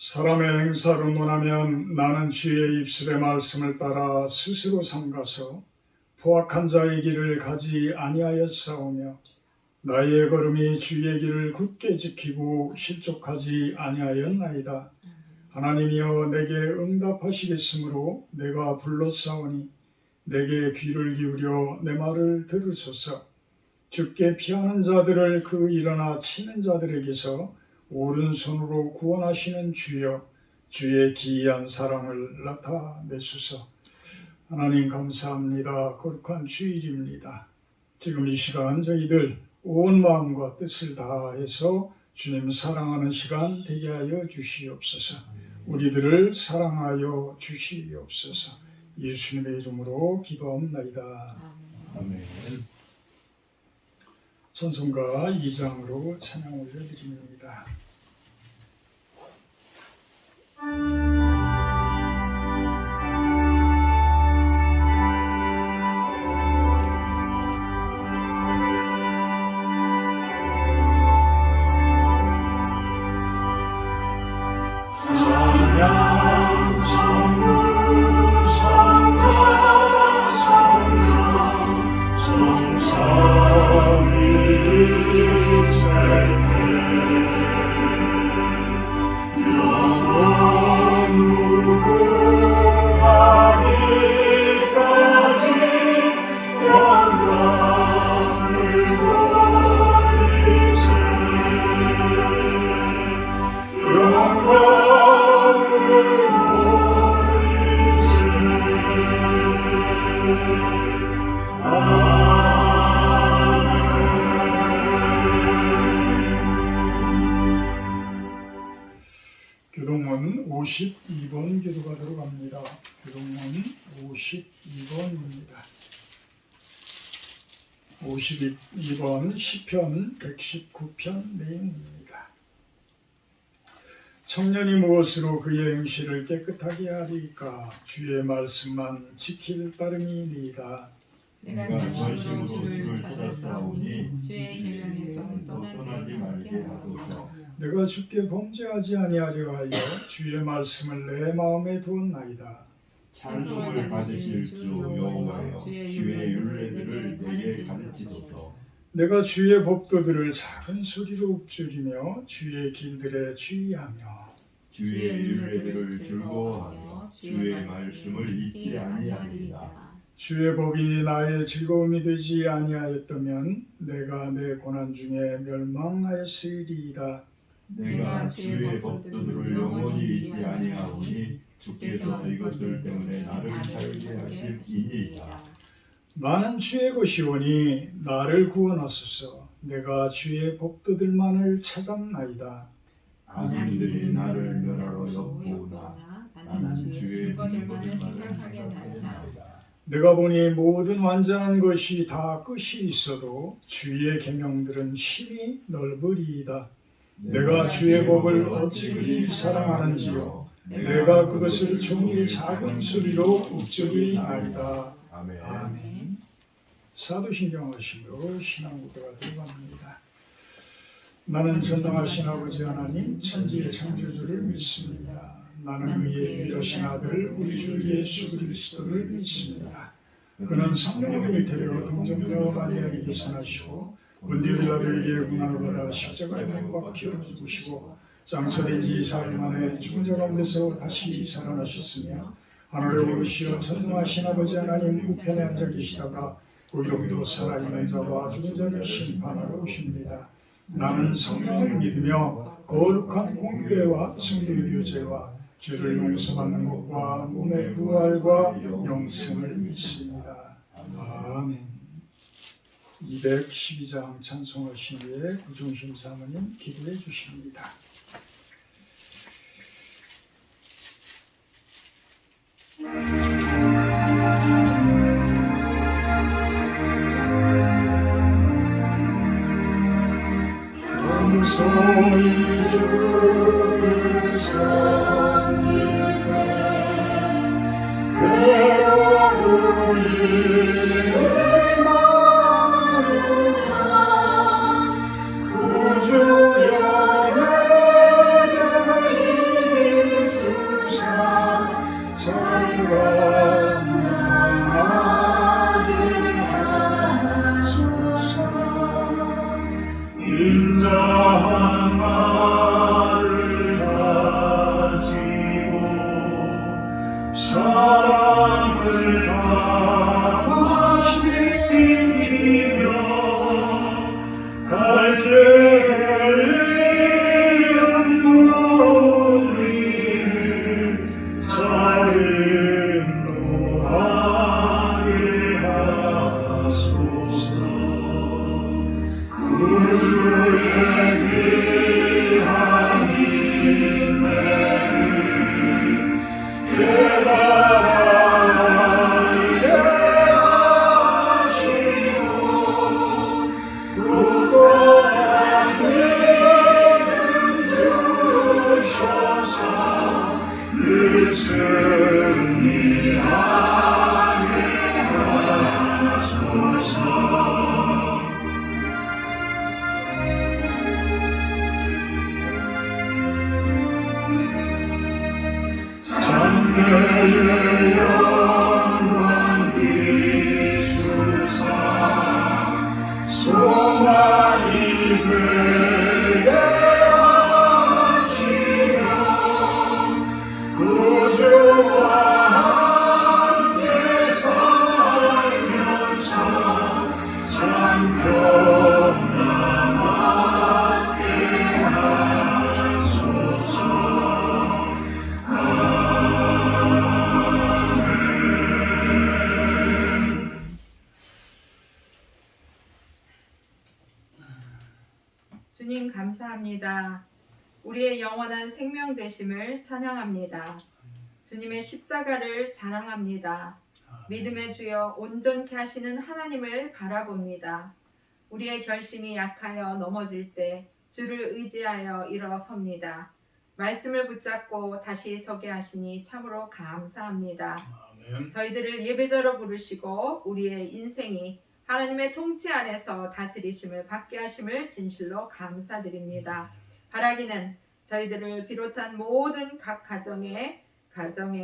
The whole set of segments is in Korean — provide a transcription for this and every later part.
사람의 행사로 논하면 나는 주의 입술의 말씀을 따라 스스로 삼가서 포악한 자의 길을 가지 아니하였사오며 나의 걸음이 주의 길을 굳게 지키고 실족하지 아니하였나이다. 하나님이여 내게 응답하시겠으므로 내가 불렀사오니 내게 귀를 기울여 내 말을 들으소서. 주께 피하는 자들을 그 일어나 치는 자들에게서 오른손으로 구원하시는 주여, 주의 기이한 사랑을 나타내소서. 하나님 감사합니다. 거룩한 주일입니다. 지금 이 시간 저희들 온 마음과 뜻을 다해서 주님 사랑하는 시간 되게 하여 주시옵소서. 우리들을 사랑하여 주시옵소서. 예수님의 이름으로 기도합나이다. 아멘. 찬송가 2장으로 찬양 올려드립니다. 교동문 52번 기도가 들어갑니다. 교동문 52번입니다. 52번 시편 119편 내용입니다. 청년이 무엇으로 그의 행실을 깨끗하게 하리까? 주의 말씀만 지킬 따름이니이다. 내가 전심으로 주를 찾았사오니 주의 계명에서 떠나지 말게 하소서. 내가 주께 범죄하지 아니하려 하여 주의 말씀을 내 마음에 두었나이다. 찬송을 받으실 주 여호와여, 주의 율례들을 내게 가르치소서. 내가 주의 법도들을 작은 소리로 읊조리며 주의 길들에 주의하며 주의 율례들을 즐거워하며 주의 말씀을 잊지 아니하리이다. 주의 법이 나의 즐거움이 되지 아니하였다면 내가 내 고난 중에 멸망하였으리이다. 내가 주의 법도들을 영원히 잊지 아니하오니 주께서 이것들 때문에 나를 살게 하실이니이다. 나는 주의 것이오니 나를 구원하소서. 내가 주의 법도들만을 찾았나이다. 악인들이 나를 멸하러 엿보나 나는 주의 증거들만을 생각하게 하나이다. 내가 보니 모든 완전한 것이 다 끝이 있어도 주의 계명들은 심히 넓으리이다. 내가 주의 법을 어찌 그리 사랑하는지요. 내가 그것을 종일 작은 소리로 읊조리나이다. 아멘. 사도신경하시므로 신앙구도가 들어갑니다. 나는 전능하신 아버지 하나님 천지의 창조주를 믿습니다. 나는 그의 유일하신 아들 우리 주 예수 그리스도를 믿습니다. 그는 성령으로 잉태되어 동정녀 마리아에게 계산하시고 본디오 빌라도에게 고난을 받아 십자가에 못 박혀 죽으시고 장사된 지 4일 만에 죽은 자 가운데서 다시 살아나셨으며 하늘에 오르시어 전능하신 아버지 하나님 우편에 앉아 계시다가 고기로부터 살아있는 자와 죽은 자를 심판하러 오십니다. 나는 성령을 믿으며 거룩한 공교회와 성도의 교제와 죄를 용서받는 것과 몸의 부활과 영생을 믿습니다. 아멘. 212장 찬송하신 후에 구종신 사모님 기도해 주십니다. 겸손히 주를 섬길 때 괴로운 이의 마누라 구주여 내 장래의 영광 비추사 소망이 되게 하시며 구주와 함께 살면서 참 평안하게 하소서. 주님 감사합니다. 우리의 영원한 생명 되심을 찬양합니다. 주님의 십자가를 자랑합니다. 믿음의 주여 온전케 하시는 하나님을 바라봅니다. 우리의 결심이 약하여 넘어질 때 주를 의지하여 일어섭니다. 말씀을 붙잡고 다시 서게 하시니 참으로 감사합니다. 아멘. 저희들을 예배자로 부르시고 우리의 인생이 하나님의 통치 안에서 다스리심을 받게 하심을 진실로 감사드립니다. 바라기는 저희들을 비롯한 모든 각 가정의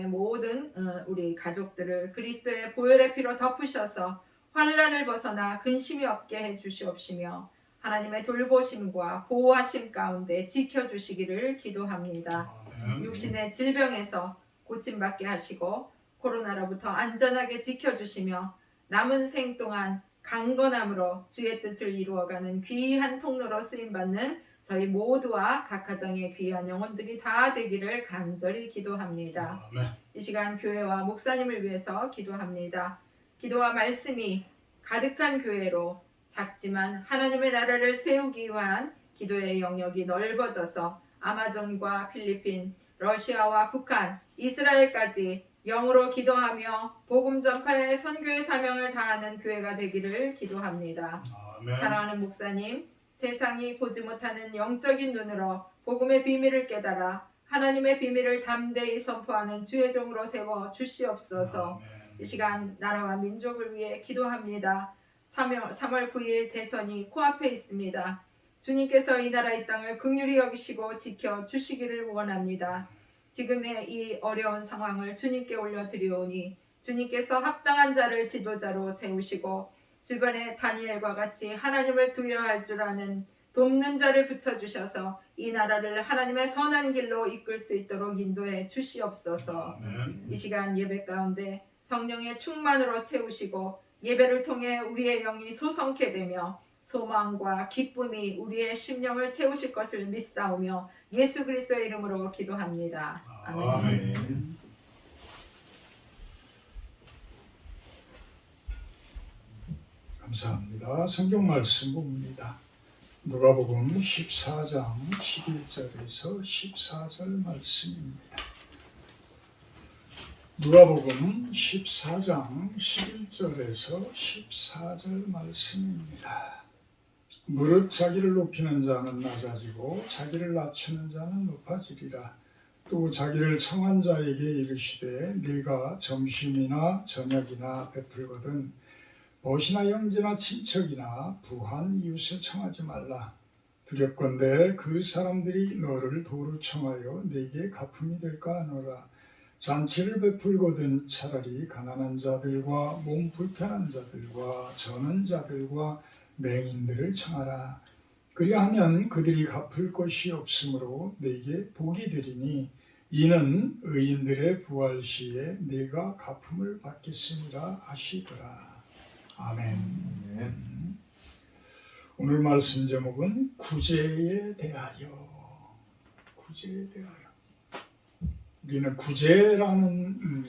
모든 우리 가족들을 그리스도의 보혈의 피로 덮으셔서 환난을 벗어나 근심이 없게 해주시옵시며 하나님의 돌보심과 보호하심 가운데 지켜주시기를 기도합니다. 아멘. 육신의 질병에서 고침받게 하시고 코로나로부터 안전하게 지켜주시며 남은 생 동안 강건함으로 주의 뜻을 이루어가는 귀한 통로로 쓰임받는 저희 모두와 각 가정의 귀한 영혼들이 다 되기를 간절히 기도합니다. 아멘. 이 시간 교회와 목사님을 위해서 기도합니다. 기도와 말씀이 가득한 교회로 작지만 하나님의 나라를 세우기 위한 기도의 영역이 넓어져서 아마존과 필리핀, 러시아와 북한, 이스라엘까지 영으로 기도하며 복음 전파의 선교의 사명을 다하는 교회가 되기를 기도합니다. 아멘. 사랑하는 목사님, 세상이 보지 못하는 영적인 눈으로 복음의 비밀을 깨달아 하나님의 비밀을 담대히 선포하는 주의 종으로 세워 주시옵소서. 아멘. 이 시간 나라와 민족을 위해 기도합니다. 3월 9일 대선이 코앞에 있습니다. 주님께서 이 나라 이 땅을 긍휼히 여기시고 지켜주시기를 원합니다. 지금의 이 어려운 상황을 주님께 올려드리오니 주님께서 합당한 자를 지도자로 세우시고 주변에 다니엘과 같이 하나님을 두려워할 줄 아는 돕는 자를 붙여주셔서 이 나라를 하나님의 선한 길로 이끌 수 있도록 인도해 주시옵소서. 아멘. 이 시간 예배 가운데 성령의 충만으로 채우시고 예배를 통해 우리의 영이 소성케 되며 소망과 기쁨이 우리의 심령을 채우실 것을 믿사오며 예수 그리스도의 이름으로 기도합니다. 아멘. 아멘. 감사합니다. 성경 말씀 봅니다. 누가복음 14장 11절에서 14절 말씀입니다. 누가복음 14장 11절에서 14절 말씀입니다. 무릇 자기를 높이는 자는 낮아지고 자기를 낮추는 자는 높아지리라. 또 자기를 청한 자에게 이르시되 네가 점심이나 저녁이나 베풀거든 벗이나 형제나 친척이나 부한 이웃을 청하지 말라. 두렵건대 그 사람들이 너를 도로 청하여 네게 갚음이 될까 하노라. 잔치를 베풀거든 차라리 가난한 자들과 몸 불편한 자들과 저는 자들과 맹인들을 청하라. 그리하면 그들이 갚을 것이 없으므로 네게 복이 되리니 이는 의인들의 부활 시에 네가 갚음을 받겠으리라 하시더라. 아멘. 오늘 말씀 제목은 구제에 대하여. 구제에 대하여. 우리는 구제라는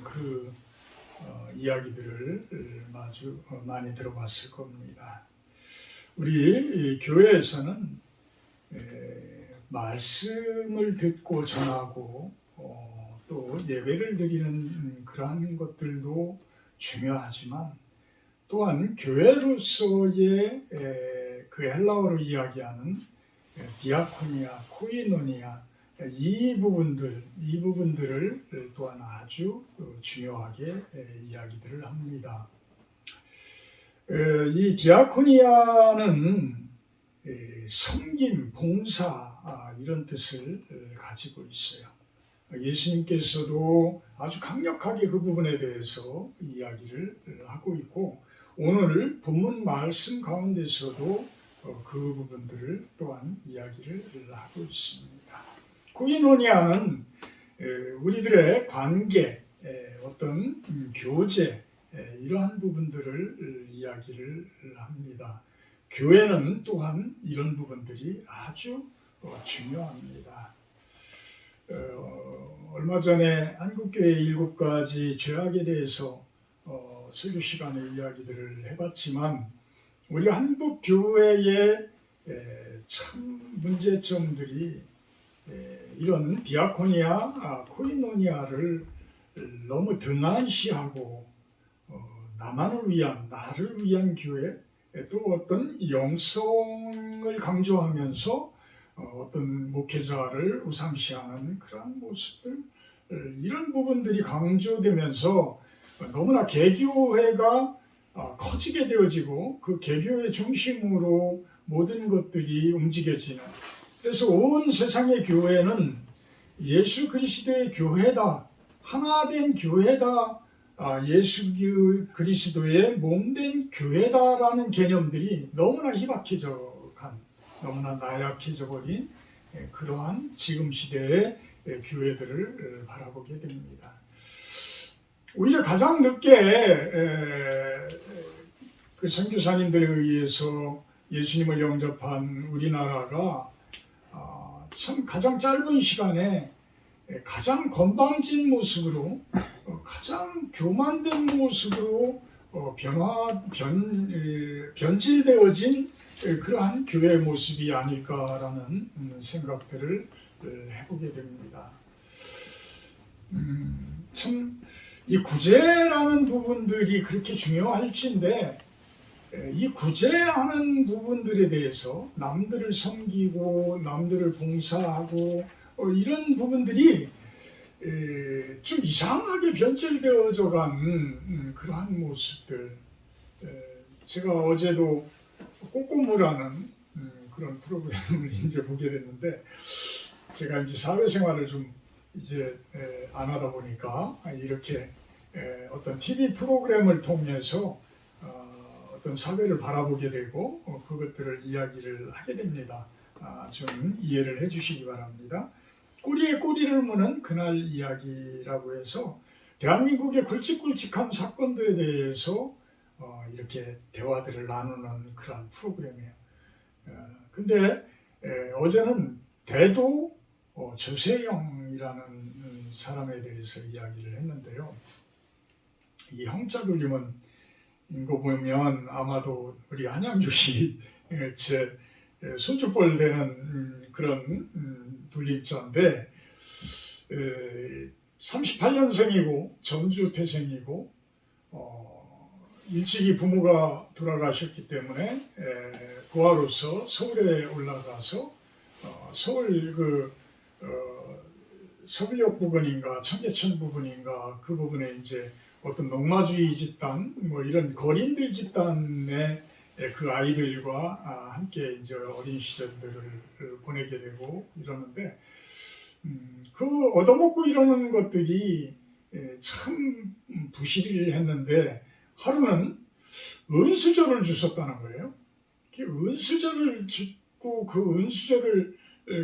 이야기들을 아주 많이 들어봤을 겁니다. 우리 교회에서는 말씀을 듣고 전하고 또 예배를 드리는 그러한 것들도 중요하지만 또한 교회로서의 그 헬라어로 이야기하는 디아코니아, 코이노니아 이 부분들을 또한 아주 중요하게 이야기들을 합니다. 이 디아코니아는 섬김, 봉사 이런 뜻을 가지고 있어요. 예수님께서도 아주 강력하게 그 부분에 대해서 이야기를 하고 있고 오늘 본문 말씀 가운데서도 그 부분들을 또한 이야기를 하고 있습니다. 코이노니아는 우리들의 관계, 어떤 교제 이러한 부분들을 이야기를 합니다. 교회는 또한 이런 부분들이 아주 중요합니다. 얼마 전에 한국교회 7가지 죄악에 대해서 설교 시간에 이야기들을 해봤지만 우리 한국교회의 참 문제점들이 이런 디아코니아, 코이노니아를 너무 등한시하고 나만을 위한, 나를 위한 교회 또 어떤 영성을 강조하면서 어떤 목회자를 우상시하는 그런 모습들 이런 부분들이 강조되면서 너무나 개교회가 커지게 되어지고 그 개교회 중심으로 모든 것들이 움직여지는 그래서 온 세상의 교회는 예수 그리스도의 교회다 하나된 교회다 예수 그리스도의 몸된 교회다라는 개념들이 너무나 희박해져 간 너무나 나약해져 버린 그러한 지금 시대의 교회들을 바라보게 됩니다. 오히려 가장 늦게 그 선교사님들에 의해서 예수님을 영접한 우리나라가 참 가장 짧은 시간에 가장 건방진 모습으로 가장 교만된 모습으로 변질되어진 그러한 교회의 모습이 아닐까라는 생각들을 해보게 됩니다. 참 이 구제라는 부분들이 그렇게 중요할진데 이 구제하는 부분들에 대해서 남들을 섬기고 남들을 봉사하고 이런 부분들이 좀 이상하게 변질되어져 간 그러한 모습들 제가 어제도 꼬꼬무라는 그런 프로그램을 이제 보게 됐는데 제가 이제 사회생활을 좀 이제 안 하다 보니까 이렇게 어떤 TV 프로그램을 통해서 어떤 사회를 바라보게 되고 그것들을 이야기를 하게 됩니다. 좀 이해를 해주시기 바랍니다. 꼬리에 꼬리를 무는 그날 이야기라고 해서 대한민국의 굵직굵직한 사건들에 대해서 이렇게 대화들을 나누는 그런 프로그램이에요. 근데 어제는 대도 조세영이라는 사람에 대해서 이야기를 했는데요. 이 형자 돌림은 이거 보면 아마도 우리 한양주시 제 손주뻘 되는 그런 돌림자인데 38년생이고 전주 태생이고 일찍이 부모가 돌아가셨기 때문에 고아로서 서울에 올라가서 서울 서울역 부근인가 청계천 부근인가 그 부분에 이제 어떤 농마주의 집단 뭐 이런 거린들 집단의 그 아이들과 함께 이제 어린 시절들을 보내게 되고 이러는데 그 얻어먹고 이러는 것들이 참 부실을 했는데 하루는 은수저를 주셨다는 거예요. 은수저를 주고 그 은수저를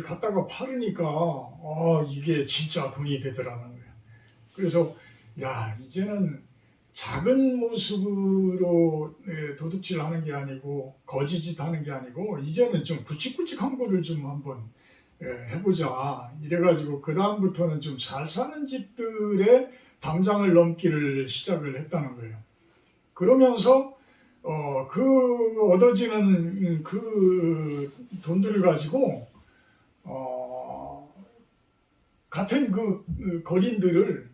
갖다가 팔으니까 이게 진짜 돈이 되더라는 거예요. 그래서 야 이제는 작은 모습으로 도둑질하는 게 아니고 거지짓 하는 게 아니고 이제는 좀 굵직굵직한 거를 좀 한번 해보자 이래가지고 그 다음부터는 좀 잘 사는 집들의 담장을 넘기를 시작을 했다는 거예요. 그러면서 그 얻어지는 그 돈들을 가지고 같은 그 거린들을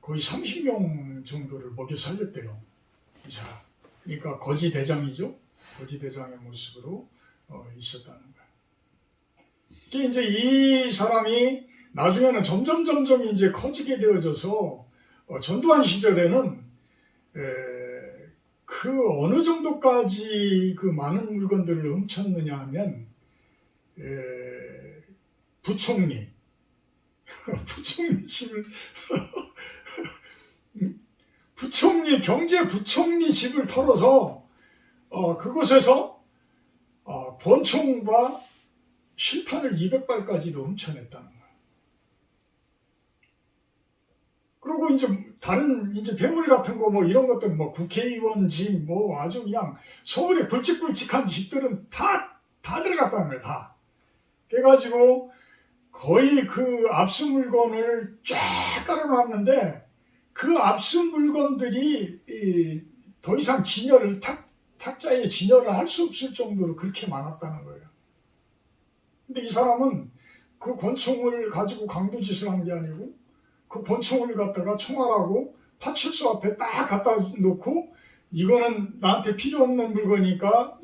거의 30명 정도를 먹여 살렸대요. 이 사람. 그러니까 거지 대장이죠. 거지 대장의 모습으로 있었다는 거예요. 이게 이제 이 사람이 나중에는 점점 이제 커지게 되어져서 전두환 시절에는 그 어느 정도까지 그 많은 물건들을 훔쳤느냐 하면 부총리 집을 경제부총리 집을 털어서 그곳에서 권총과 실탄을 200발까지도 훔쳐냈다는 거예요. 그리고 이제 다른 이제 괴물 같은 거 뭐 이런 것들 뭐 국회의원 집 뭐 아주 그냥 서울에 굵직굵직한 집들은 다 들어갔다는 거예요. 다. 그래가지고 거의 그 압수 물건을 쫙 깔아놨는데 그 압수 물건들이 더 이상 탁자에 진열을 할 수 없을 정도로 그렇게 많았다는 거예요. 근데 이 사람은 그 권총을 가지고 강도짓을 한 게 아니고 그 권총을 갖다가 총알하고 파출소 앞에 딱 갖다 놓고 이거는 나한테 필요 없는 물건이니까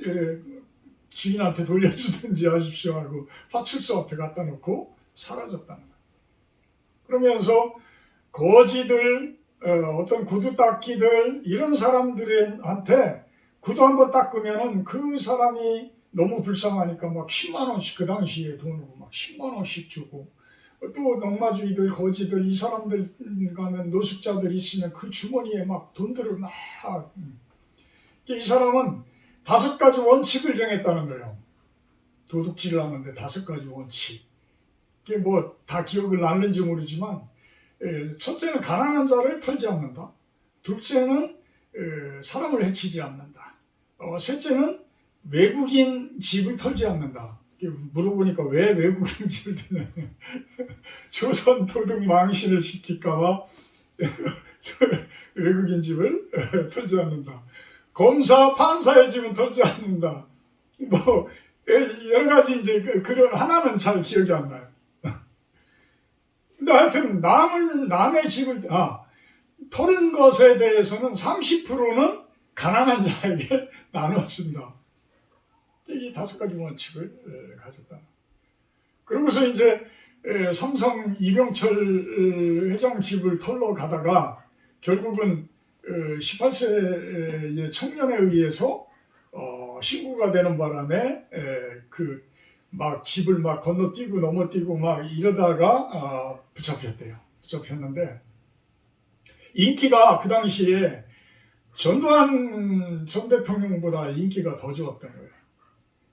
주인한테 돌려주든지 하십시오 하고 파출소 앞에 갖다 놓고 사라졌다는 거예요. 그러면서 거지들, 어떤 구두 닦기들 이런 사람들한테 구두 한번 닦으면은 그 사람이 너무 불쌍하니까 막 10만 원씩 그 당시에 돈으로 막 10만 원씩 주고 또 농마주의들, 거지들 이 사람들 가면 노숙자들 있으면 그 주머니에 막 돈들을 막 이 사람은 5가지 원칙을 정했다는 거예요. 도둑질을 하는데 5가지 원칙. 이게 뭐 다 기억을 날는지 모르지만 첫째는 가난한 자를 털지 않는다. 둘째는 사람을 해치지 않는다. 셋째는 외국인 집을 털지 않는다. 물어보니까 왜 외국인 집을 털냐. 조선 도둑 망신을 시킬까봐 외국인 집을 털지 않는다. 검사, 판사의 집은 털지 않는다. 뭐 여러 가지 이제 그런 하나는 잘 기억이 안 나요. 근데 하여튼 남의 집을 털은 것에 대해서는 30%는 가난한 자에게 나눠준다. 이 5가지 원칙을 가졌다. 그러면서 이제 삼성 이병철 회장 집을 털러 가다가 결국은 18세의 청년에 의해서 신고가 되는 바람에 그 막 집을 막 건너뛰고 넘어뛰고 막 이러다가 붙잡혔대요. 붙잡혔는데 인기가 그 당시에 전두환 전 대통령보다 인기가 더 좋았던 거예요.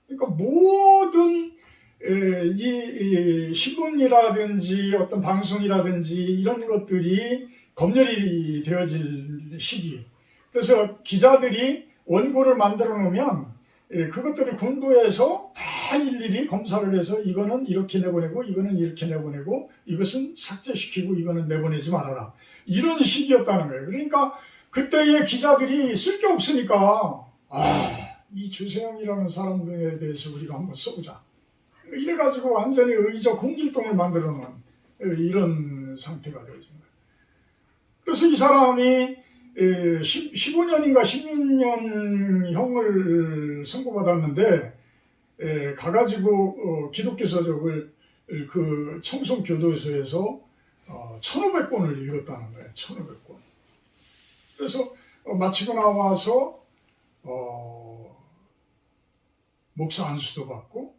그러니까 모든 이 신문이라든지 어떤 방송이라든지 이런 것들이 검열이 되어질 시기. 그래서 기자들이 원고를 만들어 놓으면 그것들을 군부에서 다 일일이 검사를 해서 이거는 이렇게 내보내고 이거는 이렇게 내보내고 이것은 삭제시키고 이거는 내보내지 말아라. 이런 식이었다는 거예요. 그러니까 그때의 기자들이 쓸 게 없으니까 이 주세영이라는 사람들에 대해서 우리가 한번 써보자. 이래가지고 완전히 의적 홍길동을 만들어 놓은 이런 상태가 되어진 거예요. 그래서 이 사람이 15년인가 16년 형을 선고받았는데 가가지고 기독교 서적을 그 청송교도소에서 1,500권을 읽었다는 거예요. 1,500권. 그래서 마치고 나와서 목사 안수도 받고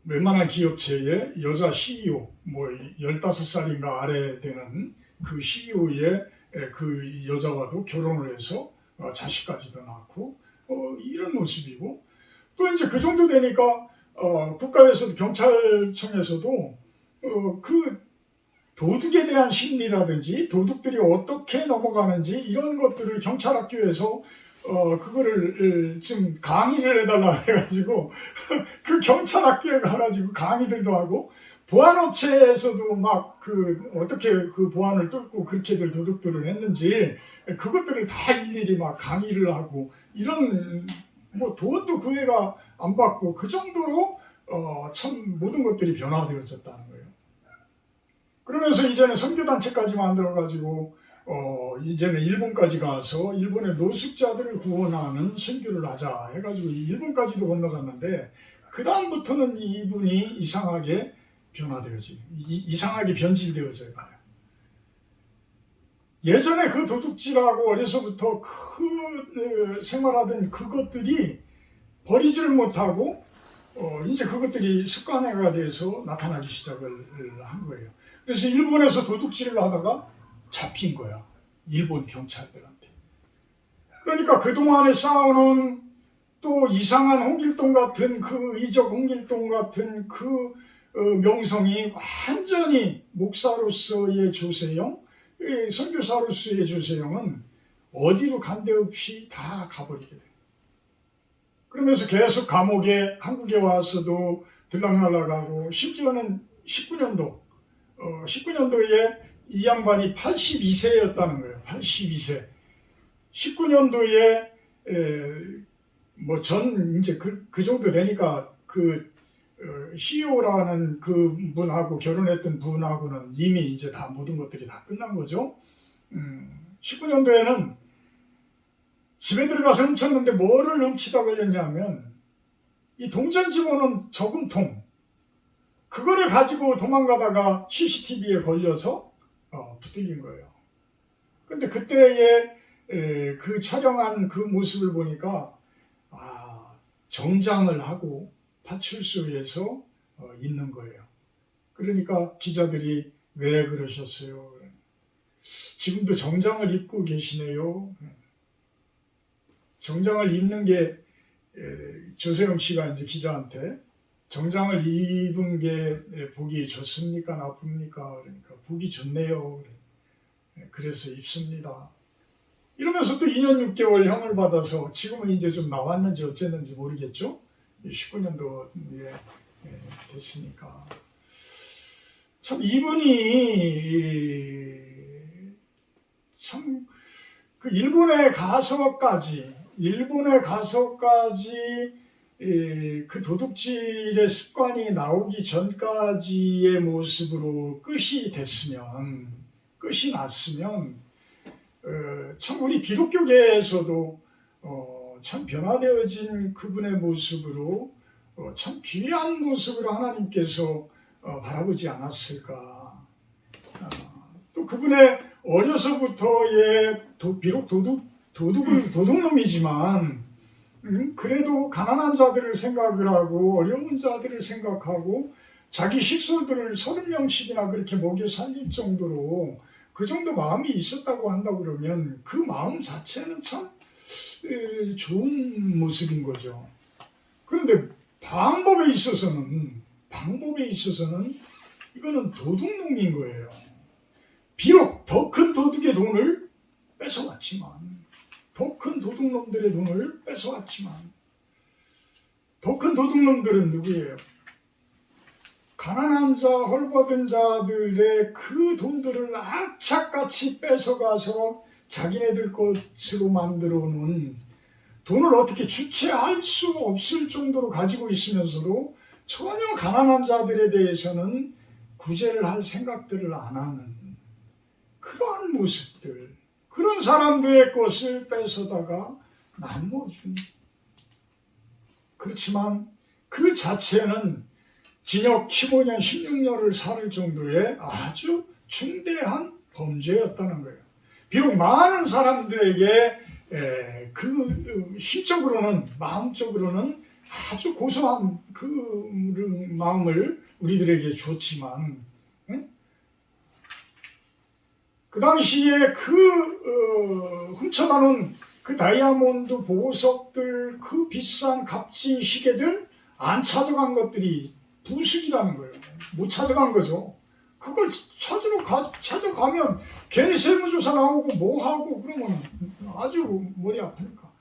웬만한 기업체의 여자 CEO 뭐 15살인가 아래 되는 그 CEO의 그 여자와도 결혼을 해서 자식까지도 낳고 이런 모습이고 또 이제 그 정도 되니까 국가에서도 경찰청에서도 그 도둑에 대한 심리라든지 도둑들이 어떻게 넘어가는지 이런 것들을 경찰학교에서 그거를 지금 강의를 해달라 해가지고 그 경찰학교에 가가지고 강의들도 하고 보안업체에서도 막 그 어떻게 그 보안을 뚫고 그렇게들 도둑들을 했는지 그것들을 다 일일이 막 강의를 하고 이런 뭐 돈도 그 애가 안 받고 그 정도로 참 모든 것들이 변화되어졌다는 거예요. 그러면서 이제는 선교단체까지 만들어가지고 이제는 일본까지 가서 일본의 노숙자들을 구원하는 선교를 하자 해가지고 일본까지도 건너갔는데 그 다음부터는 이분이 이상하게 변화되어지고 이상하게 변질되어져요. 예전에 그 도둑질하고 어려서부터 생활하던 그것들이 버리지를 못하고 이제 그것들이 습관화가 돼서 나타나기 시작을 한 거예요. 그래서 일본에서 도둑질을 하다가 잡힌 거야. 일본 경찰들한테. 그러니까 그동안에 쌓아놓은 또 이상한 홍길동 같은 그 의적 홍길동 같은 그 명성이 완전히 목사로서의 조세영, 선교사로서의 조세영은 어디로 간데없이 다 가버리게 돼요. 그러면서 계속 감옥에 한국에 와서도 들락날락하고 심지어는 19년도에 이 양반이 82세였다는 거예요. 82세. 19년도에 이제 그 정도 되니까 CEO라는 그 분하고 결혼했던 분하고는 이미 이제 다 모든 것들이 다 끝난 거죠. 19년도에는 집에 들어가서 훔쳤는데 뭐를 훔치다 걸렸냐면 이 동전 집어넣은 저금통 그거를 가지고 도망가다가 CCTV에 걸려서 붙들린 거예요. 근데 그때의 그 촬영한 그 모습을 보니까 정장을 하고 파출소에서 있는 거예요. 그러니까 기자들이 왜 그러셨어요? 지금도 정장을 입고 계시네요. 정장을 입는 게 조세영 씨가 이제 기자한테 정장을 입은 게 보기 좋습니까? 나쁩니까? 그러니까 보기 좋네요. 그래서 입습니다. 이러면서 또 2년 6개월 형을 받아서 지금은 이제 좀 나왔는지 어쨌는지 모르겠죠. 19년도에 됐으니까. 참 이분이 참 그 일본에 가서까지 그 도둑질의 습관이 나오기 전까지의 모습으로 끝이 났으면 참 우리 기독교계에서도 참 변화되어진 그분의 모습으로 참 귀한 모습으로 하나님께서 바라보지 않았을까. 또 그분의 어려서부터의 비록 도둑놈이지만 그래도 가난한 자들을 생각을 하고 어려운 자들을 생각하고 자기 식솔들을 30명씩이나 그렇게 먹여 살릴 정도로 그 정도 마음이 있었다고 한다고 그러면 그 마음 자체는 참 좋은 모습인 거죠. 그런데 방법에 있어서는 이거는 도둑놈인 거예요. 비록 더 큰 도둑의 돈을 뺏어왔지만 더 큰 도둑놈들의 돈을 뺏어왔지만 더 큰 도둑놈들은 누구예요? 가난한 자, 헐벗은 자들의 그 돈들을 악착같이 뺏어가서 자기네들 것으로 만들어 놓은 돈을 어떻게 주체할 수 없을 정도로 가지고 있으면서도 전혀 가난한 자들에 대해서는 구제를 할 생각들을 안 하는 그러한 모습들, 그런 사람들의 것을 뺏어다가 나눠준. 그렇지만 그 자체는 징역 15년, 16년을 살 정도의 아주 중대한 범죄였다는 거예요. 비록 많은 사람들에게 심적으로는, 마음적으로는 아주 고소한 그 마음을 우리들에게 줬지만, 그 당시에 훔쳐다는 그 다이아몬드 보석들, 그 비싼 값진 시계들 안 찾아간 것들이 부수기라는 거예요. 못 찾아간 거죠. 그걸 찾아가면 괜히 세무조사 나오고 뭐하고 그러면 아주 머리 아프니까.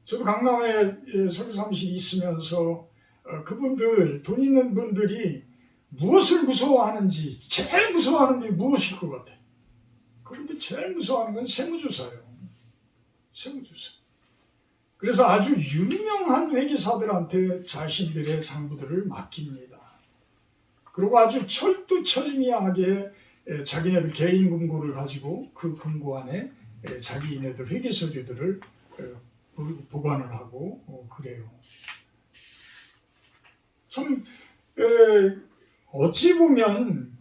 저도 강남에 설교 사무실이 있으면서 그분들, 돈 있는 분들이 무엇을 무서워하는지, 제일 무서워하는 게 무엇일 것 같아요? 그분들 제일 무서워하는 건 세무조사예요. 세무조사. 그래서 아주 유명한 회계사들한테 자신들의 상부들을 맡깁니다. 그리고 아주 철두철미하게 자기네들 개인 금고를 가지고 그 금고 안에 자기네들 회계 서류들을 보관을 하고 그래요. 참 어찌 보면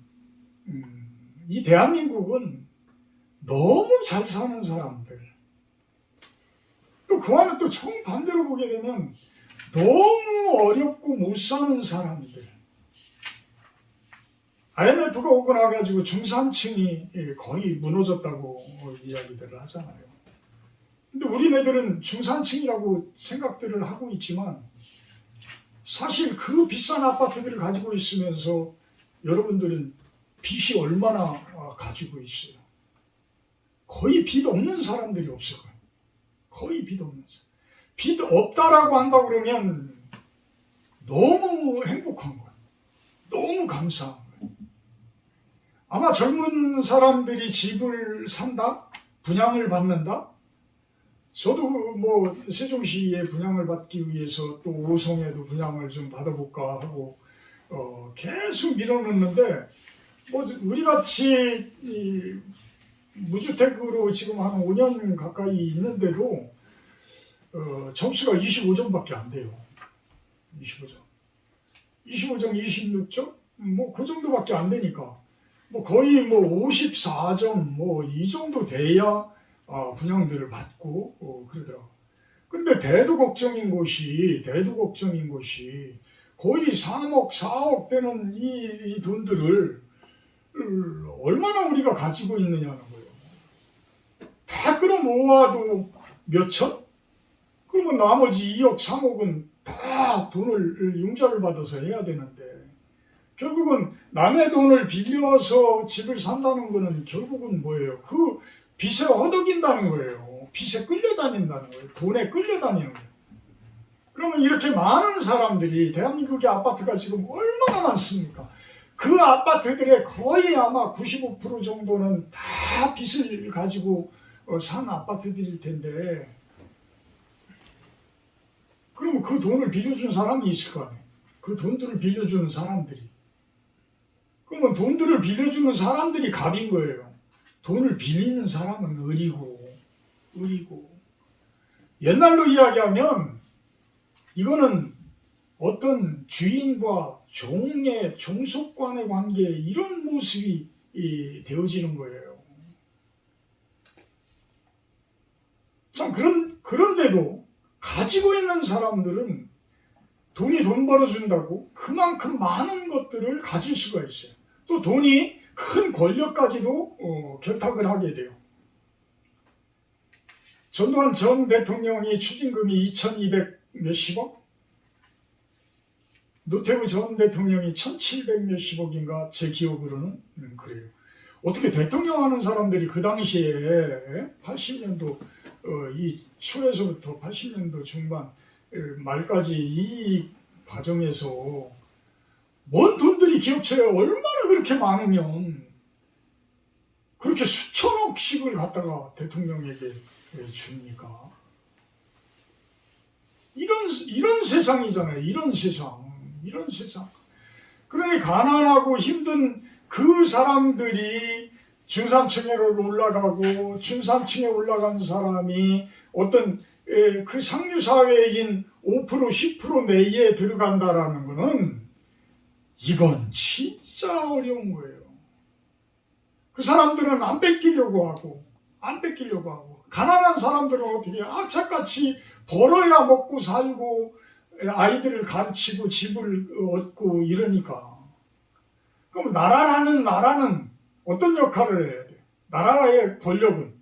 이 대한민국은 너무 잘 사는 사람들, 또 그 안에 또 정반대로 보게 되면 너무 어렵고 못 사는 사람들. IMF가 오고 나가지고 중산층이 거의 무너졌다고 이야기들을 하잖아요. 근데 우리네들은 중산층이라고 생각들을 하고 있지만 사실 그 비싼 아파트들을 가지고 있으면서 여러분들은 빚이 얼마나 가지고 있어요. 거의 빚 없는 사람들이 없을 거예요. 거의 빚 없는 사람. 빚 없다라고 한다 그러면 너무 행복한 거예요. 너무 감사한 거예요. 아마 젊은 사람들이 집을 산다? 분양을 받는다? 저도 뭐 세종시에 분양을 받기 위해서 또 오송에도 분양을 좀 받아볼까 하고 계속 밀어넣는데 뭐 우리같이 무주택으로 지금 한 5년 가까이 있는데도 점수가 25점밖에 안 돼요. 25점, 26점, 뭐 그 정도밖에 안 되니까 뭐 거의 뭐 54점 뭐 이 정도 돼야 분양들을 받고 그러더라고. 근데 대두 걱정인 것이 거의 3억, 4억 되는 이 돈들을 얼마나 우리가 가지고 있느냐는 거예요. 다 끌어모아도 몇 천? 그러면 나머지 2억, 3억은 다 돈을 융자를 받아서 해야 되는데 결국은 남의 돈을 빌려서 집을 산다는 거는 결국은 뭐예요? 그 빚에 허덕인다는 거예요. 빚에 끌려다닌다는 거예요. 돈에 끌려다니는 거예요. 그러면 이렇게 많은 사람들이 대한민국의 아파트가 지금 얼마나 많습니까? 그 아파트들의 거의 아마 95% 정도는 다 빚을 가지고 산 아파트들일 텐데 그러면 그 돈을 빌려준 사람이 있을 거 아니에요. 그 돈들을 빌려주는 사람들이. 그러면 돈들을 빌려주는 사람들이 갑인 거예요. 돈을 빌리는 사람은 을이고. 옛날로 이야기하면 이거는 어떤 주인과 종의 종속관의 관계 이런 모습이 되어지는 거예요. 참 그런데도 가지고 있는 사람들은 돈이 돈 벌어준다고 그만큼 많은 것들을 가질 수가 있어요. 또 돈이 큰 권력까지도 결탁을 하게 돼요. 전두환 전 대통령이 추징금이 2200 몇십억? 노태우 전 대통령이 1700 몇십억인가 제 기억으로는 그래요. 어떻게 대통령 하는 사람들이 그 당시에 80년도 이 초에서부터 80년도 중반 말까지 이 과정에서 뭔 돈들이 기업체에 얼마나 그렇게 많으면 그렇게 수천억씩을 갖다가 대통령에게 줍니까? 이런 세상이잖아요. 이런 세상. 그러니 가난하고 힘든 그 사람들이 중산층으로 올라가고 중산층에 올라간 사람이 어떤 그 상류사회인 5% 10% 내에 들어간다라는 거는 이건 진짜 어려운 거예요. 그 사람들은 안 뺏기려고 하고 가난한 사람들은 어떻게 악착같이 벌어야 먹고 살고 아이들을 가르치고 집을 얻고 이러니까 그럼 나라는 어떤 역할을 해야 돼요? 나라의 권력은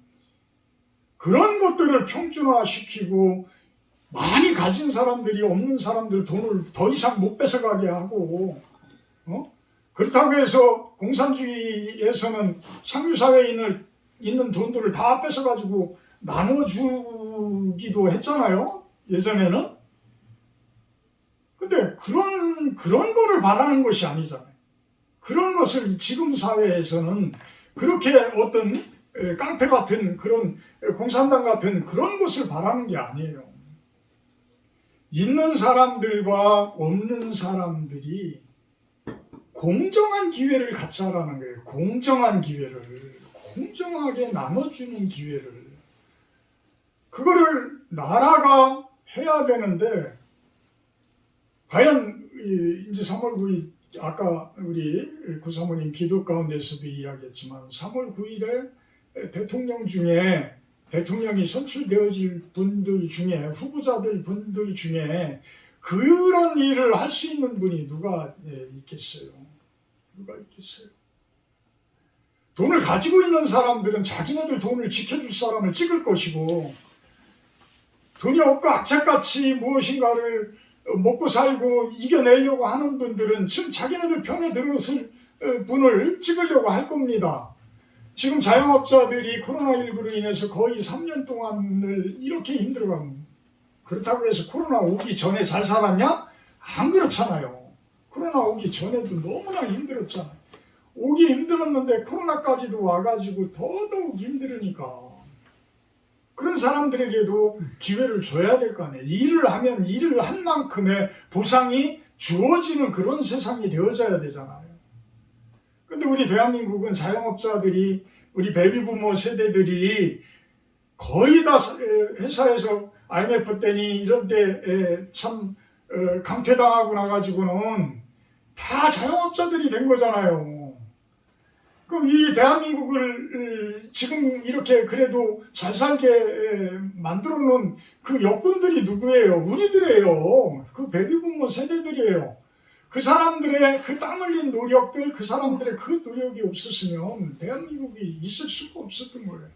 그런 것들을 평준화시키고 많이 가진 사람들이 없는 사람들 돈을 더 이상 못 뺏어가게 하고 그렇다고 해서 공산주의에서는 상류사회에 있는 돈들을 다 뺏어가지고 나눠주기도 했잖아요. 예전에는. 근데 그런 거를 바라는 것이 아니잖아요. 그런 것을 지금 사회에서는 그렇게 어떤 깡패 같은 그런 공산당 같은 그런 것을 바라는 게 아니에요. 있는 사람들과 없는 사람들이 공정한 기회를 갖자라는 거예요. 공정한 기회를, 공정하게 나눠주는 기회를. 그거를 나라가 해야 되는데, 과연 이제 3월 9일 아까 우리 구사모님 기도 가운데서도 이야기했지만 3월 9일에 대통령 중에 대통령이 선출되어질 분들 중에 후보자들 분들 중에 그런 일을 할 수 있는 분이 누가 있겠어요? 누가 있겠어요? 돈을 가지고 있는 사람들은 자기네들 돈을 지켜줄 사람을 찍을 것이고, 돈이 없고 악착같이 무엇인가를 먹고 살고 이겨내려고 하는 분들은 지금 자기네들 편에 들어설 분을 찍으려고 할 겁니다. 지금 자영업자들이 코로나19로 인해서 거의 3년 동안을 이렇게 힘들어갑니다. 그렇다고 해서 코로나 오기 전에 잘 살았냐? 안 그렇잖아요. 코로나 오기 전에도 너무나 힘들었잖아요. 오기 힘들었는데 코로나까지도 와가지고 더더욱 힘들으니까 그런 사람들에게도 기회를 줘야 될 거 아니에요. 일을 하면 일을 한 만큼의 보상이 주어지는 그런 세상이 되어져야 되잖아요. 근데 우리 대한민국은 자영업자들이, 우리 베이비부모 세대들이 거의 다 회사에서 IMF 때니 이런 때 참 강퇴당하고 나가지고는 다 자영업자들이 된 거잖아요. 그럼 이 대한민국을 지금 이렇게 그래도 잘 살게 만들어 놓은 그 역군들이 누구예요? 우리들이에요. 그 베이비부모 세대들이에요. 그 사람들의 그 땀 흘린 노력들, 그 사람들의 그 노력이 없었으면 대한민국이 있을 수가 없었던 거예요.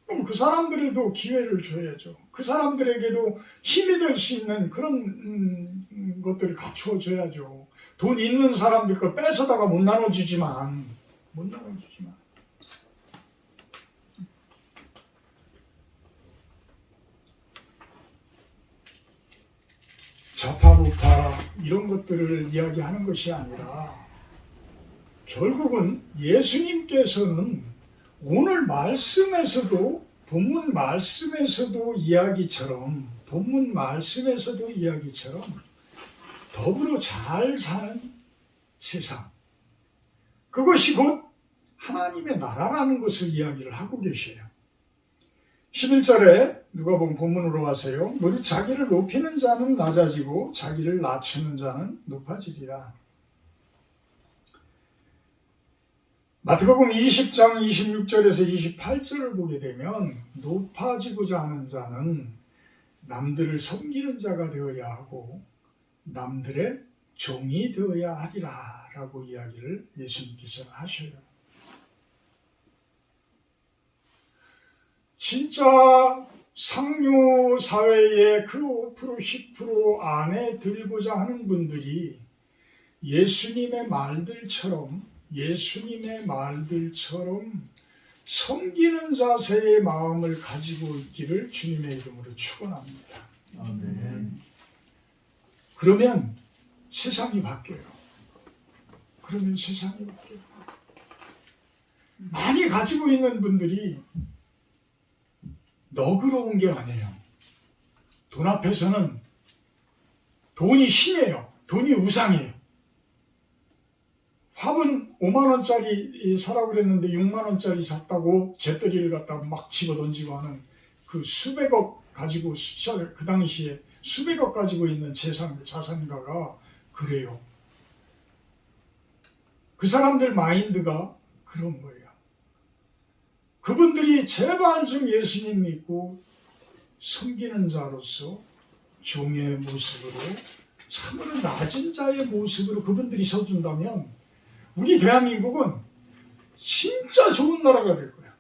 그럼 그 사람들에도 기회를 줘야죠. 그 사람들에게도 힘이 될 수 있는 그런 것들을 갖추어 줘야죠. 돈 있는 사람들 걸 뺏어다가 못 나눠주지만 좌파 우파 이런 것들을 이야기하는 것이 아니라 결국은 예수님께서는 오늘 말씀에서도 본문 말씀에서도 이야기처럼 더불어 잘 사는 세상, 그것이 곧 하나님의 나라라는 것을 이야기를 하고 계셔요. 11절에 누가복음 본문으로 가세요. 모두 자기를 높이는 자는 낮아지고 자기를 낮추는 자는 높아지리라. 마태복음 20장 26절에서 28절을 보게 되면 높아지고자 하는 자는 남들을 섬기는 자가 되어야 하고 남들의 종이 되어야 하리라 라고 이야기를 예수님께서는 하셔요. 진짜 상류 사회의 그 5% 10% 안에 들고자 하는 분들이 예수님의 말들처럼 섬기는 자세의 마음을 가지고 있기를 주님의 이름으로 축원합니다. 아멘. 그러면 세상이 바뀌어요. 많이 가지고 있는 분들이 너그러운 게 아니에요. 돈 앞에서는 돈이 신이에요. 돈이 우상이에요. 화분 5만 원짜리 사라고 그랬는데 6만 원짜리 샀다고 재떨이를 갖다가 막 집어던지고 하는 그 수백억 가지고 그 당시에 수백억 가지고 있는 자산가가 그래요. 그 사람들 마인드가 그런 거예요. 그분들이 제발 좀 예수님 믿고 섬기는 자로서 종의 모습으로 참으로 낮은 자의 모습으로 그분들이 서준다면 우리 대한민국은 진짜 좋은 나라가 될 거야.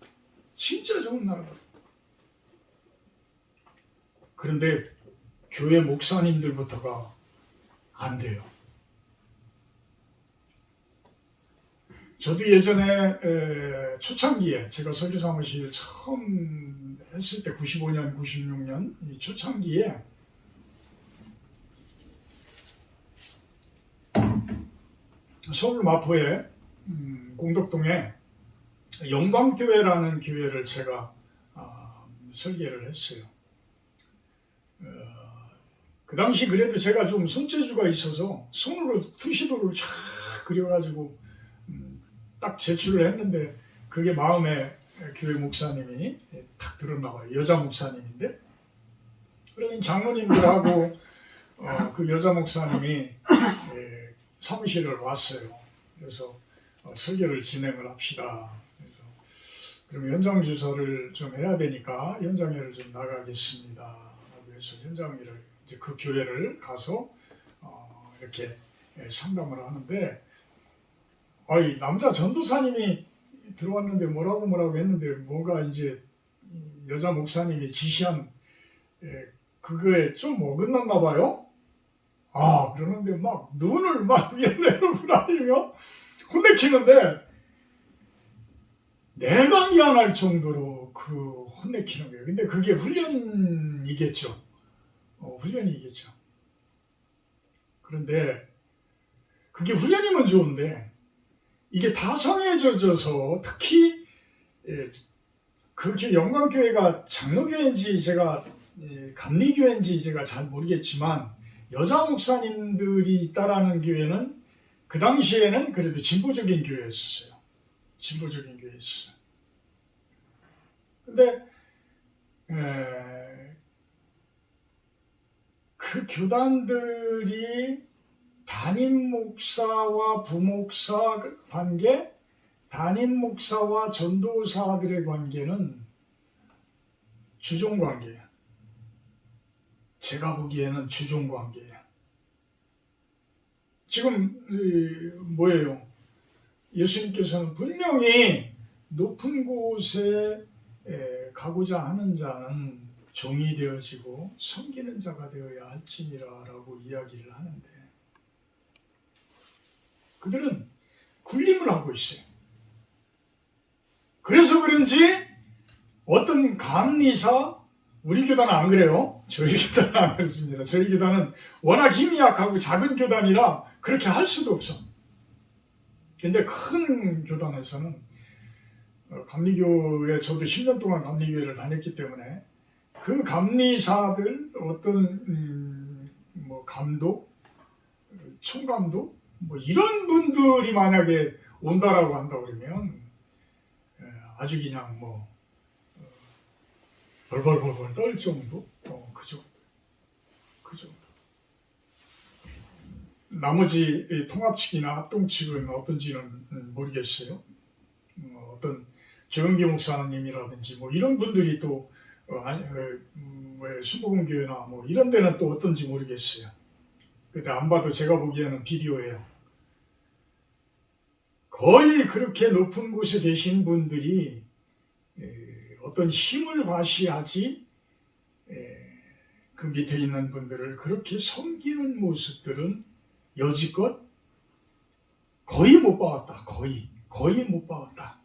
진짜 좋은 나라가 될 거야. 그런데 교회 목사님들부터가 안 돼요. 저도 예전에 초창기에 제가 설교사무실 처음 했을 때 95년, 96년 이 초창기에 서울 마포에 공덕동에 영광교회라는 교회를 제가 설계를 했어요. 그 당시 그래도 제가 좀 손재주가 있어서 손으로 투시도를 쫙 그려가지고 딱 제출을 했는데 그게 마음에 교회 목사님이 탁 들었나 봐요. 여자 목사님인데 그러니 장로님들하고 그 여자 목사님이 사무실을 왔어요. 그래서 설교를 진행을 합시다. 그래서 그럼 현장 주사를 좀 해야 되니까 현장회를 좀 나가겠습니다. 라고 해서 현장회를 이제 그 교회를 가서 이렇게 상담을 하는데 남자 전도사님이 들어왔는데 뭐라고 했는데 뭐가 이제 여자 목사님이 지시한 그거에 좀 어긋났나 봐요. 그러는데 막 눈을 막 위아래로 부라리며 혼내키는데 내가 미안할 정도로 그 혼내키는 거예요. 근데 그게 훈련이겠죠. 훈련이겠죠. 그런데 그게 훈련이면 좋은데 이게 다성해져서 특히 그 영광교회가 장로교회인지 제가 감리교회인지 제가 잘 모르겠지만 여자 목사님들이 있다라는 교회는 그 당시에는 그래도 진보적인 교회였어요. 진보적인 교회였어요. 근데 그 교단들이 담임 목사와 부목사 관계, 담임 목사와 전도사들의 관계는 주종 관계예요. 제가 보기에는 주종 관계예요. 지금 뭐예요? 예수님께서는 분명히 높은 곳에 가고자 하는 자는 종이 되어지고 섬기는 자가 되어야 할지니라라고 이야기를 하는데 그들은 군림을 하고 있어요. 그래서 그런지 어떤 감리사, 우리 교단은 안 그래요. 저희 교단은 안 그렇습니다. 저희 교단은 워낙 힘이 약하고 작은 교단이라 그렇게 할 수도 없어. 근데 큰 교단에서는 감리교회, 저도 10년 동안 감리교회를 다녔기 때문에 그 감리사들 어떤 뭐 감독, 총감독 뭐 이런 분들이 만약에 온다라고 한다 그러면 아주 그냥 뭐 벌벌벌벌 떨 정도, 그 정도. 나머지 통합측이나 합동측은 어떤지는 모르겠어요. 어떤 조영기 목사님이라든지 뭐 이런 분들이 또 순복음교회나 뭐 이런 데는 또 어떤지 모르겠어요. 근데 안 봐도 제가 보기에는 비디오예요. 거의 그렇게 높은 곳에 계신 분들이 어떤 힘을 과시하지 그 밑에 있는 분들을 그렇게 섬기는 모습들은 여지껏 거의 못 봐왔다. 거의 못 봐왔다.